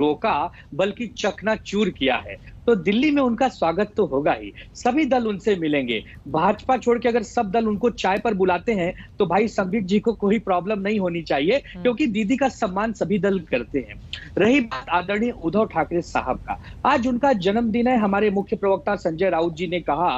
रोका बल्कि चकनाचूर किया है। तो दिल्ली में उनका स्वागत तो होगा ही, सभी दल उनसे मिलेंगे। भाजपा छोड़ के अगर सब दल उनको चाय पर बुलाते हैं तो भाई संबित जी को कोई प्रॉब्लम नहीं होनी चाहिए, क्योंकि दीदी का सम्मान सभी दल करते हैं। रही बात आदरणीय उद्धव ठाकरे साहब का, आज उनका जन्मदिन है। हमारे मुख्य प्रवक्ता संजय राउत जी ने कहा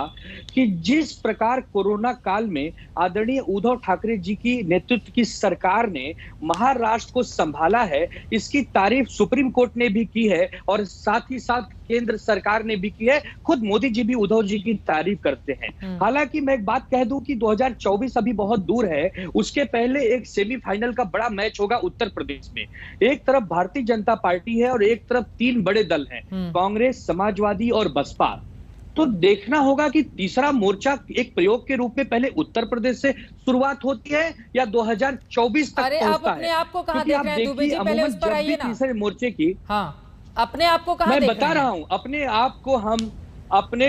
कि जिस प्रकार कोरोना काल में आदरणीय उद्धव ठाकरे जी की नेतृत्व की सरकार ने महाराष्ट्र को संभाला है, इसकी तारीफ सुप्रीम कोर्ट ने भी की है और साथ ही साथ केंद्र सरकार ने भी की है। खुद मोदी जी भी उद्धव जी की तारीफ करते हैं। हालांकि मैं एक बात कह दूं कि 2024 अभी बहुत दूर है, उसके पहले एक सेमीफाइनल का बड़ा मैच होगा उत्तर प्रदेश में। एक तरफ भारतीय जनता पार्टी है और एक तरफ तीन बड़े दल हैं, कांग्रेस, समाजवादी और बसपा। तो देखना होगा कि तीसरा मोर्चा एक प्रयोग के रूप में पहले उत्तर प्रदेश से शुरुआत होती है या 2024 तक पहुंचता है। आप को कहां देख रहे हैं दुबे जी, पहले उस पर आइए ना। तीसरे मोर्चे की अपने आप को कहां मैं बता रहा हूं, अपने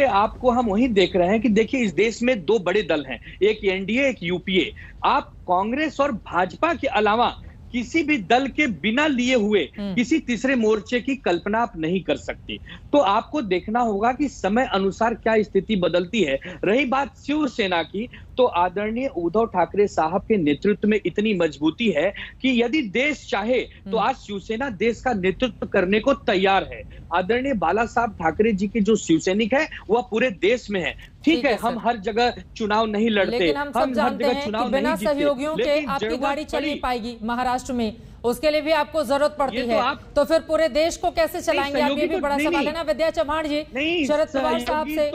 आप को हम वही देख रहे हैं कि देखिए इस देश में दो बड़े दल हैं, एक एनडीए एक यूपीए। आप कांग्रेस और भाजपा के अलावा किसी भी दल के बिना लिए हुए किसी तीसरे मोर्चे की कल्पना आप नहीं कर सकते। तो आपको देखना होगा कि समय अनुसार क्या स्थिति बदलती है। रही बात शिवसेना की, तो आदरणीय उद्धव ठाकरे साहब के नेतृत्व में इतनी मजबूती है कि यदि देश चाहे तो आज शिवसेना देश का नेतृत्व करने को तैयार है। आदरणीय बाला साहब ठाकरे जी के जो शिवसैनिक है वह पूरे देश में है। ठीक है, हम हर जगह चुनाव नहीं लड़ते, लेकिन हम सब जानते हैं कि बिना सहयोगियों के आपकी गाड़ी चल नहीं पाएगी महाराष्ट्र में, उसके लिए भी आपको जरूरत पड़ती है। तो फिर पूरे देश को कैसे चलाएंगे आप, ये भी बड़ा सवाल है ना विद्या चव्हाण जी। शरद पवार साहब से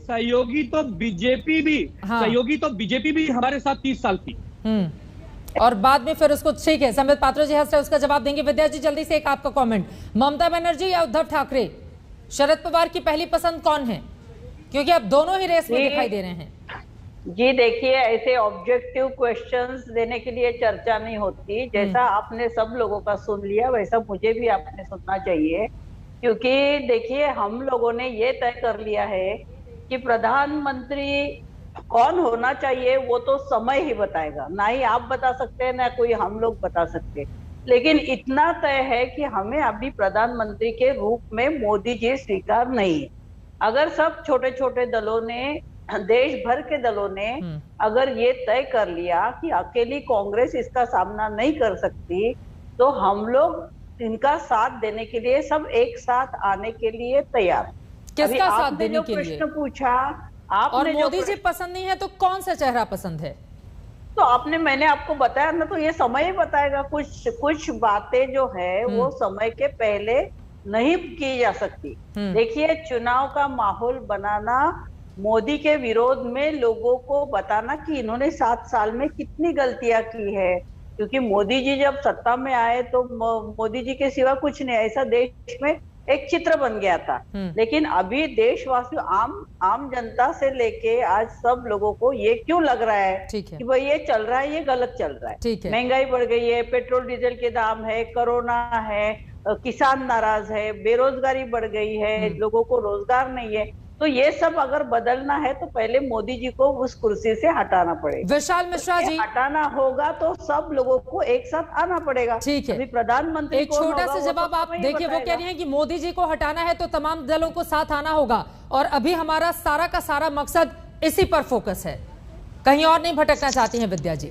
सहयोगी तो बीजेपी भी हमारे साथ 30 साल थी। और बाद में फिर उसको, ठीक है, संबित पात्रा जी हंस रहे, उसका जवाब देंगे। विद्या जी जल्दी से एक आपका कमेंट, ममता बनर्जी या उद्धव ठाकरे, शरद पवार की पहली पसंद कौन है, क्योंकि आप दोनों ही रेस में दिखाई दे रहे हैं। जी देखिए, ऐसे ऑब्जेक्टिव क्वेश्चंस देने के लिए चर्चा नहीं होती। जैसा आपने सब लोगों का सुन लिया वैसा मुझे भी आपने सुनना चाहिए, क्योंकि देखिए हम लोगों ने ये तय कर लिया है कि प्रधानमंत्री कौन होना चाहिए वो तो समय ही बताएगा, ना ही आप बता सकते हैं ना कोई हम लोग बता सकते। लेकिन इतना तय है कि हमें अभी प्रधानमंत्री के रूप में मोदी जी स्वीकार नहीं है। अगर सब छोटे छोटे दलों ने, देश भर के दलों ने अगर ये तय कर लिया कि अकेली कांग्रेस इसका सामना नहीं कर सकती, तो हम लोग इनका साथ देने के लिए सब एक साथ आने के लिए तैयार हैं। किसका साथ देने के लिए? प्रश्न पूछा आपने, और मोदी जी पसंद नहीं है तो कौन सा चेहरा पसंद है? तो मैंने आपको बताया ना, तो ये समय ही बताएगा। कुछ बातें जो है वो समय के पहले नहीं की जा सकती। देखिए, चुनाव का माहौल बनाना, मोदी के विरोध में लोगों को बताना कि इन्होंने 7 साल में कितनी गलतियां की है, क्योंकि मोदी जी जब सत्ता में आए तो मोदी जी के सिवा कुछ नहीं, ऐसा देश में एक चित्र बन गया था। लेकिन अभी देशवासियों, आम जनता से लेके आज सब लोगों को ये क्यों लग रहा है कि भाई ये चल रहा है, ये गलत चल रहा है। महंगाई बढ़ गई है, पेट्रोल डीजल के दाम है, कोरोना है, किसान नाराज है, बेरोजगारी बढ़ गई है, लोगों को रोजगार नहीं है। तो ये सब अगर बदलना है तो पहले मोदी जी को उस कुर्सी से हटाना पड़ेगा। विशाल मिश्रा जी, हटाना होगा तो सब लोगों को एक साथ आना पड़ेगा। ठीक है, अभी प्रधानमंत्री एक छोटा सा जवाब आप देखिए। वो कह रही हैं कि मोदी जी को हटाना है तो तमाम दलों को साथ आना होगा, और अभी हमारा सारा का सारा मकसद इसी पर फोकस है, कहीं और नहीं भटकना चाहती हैं विद्या जी।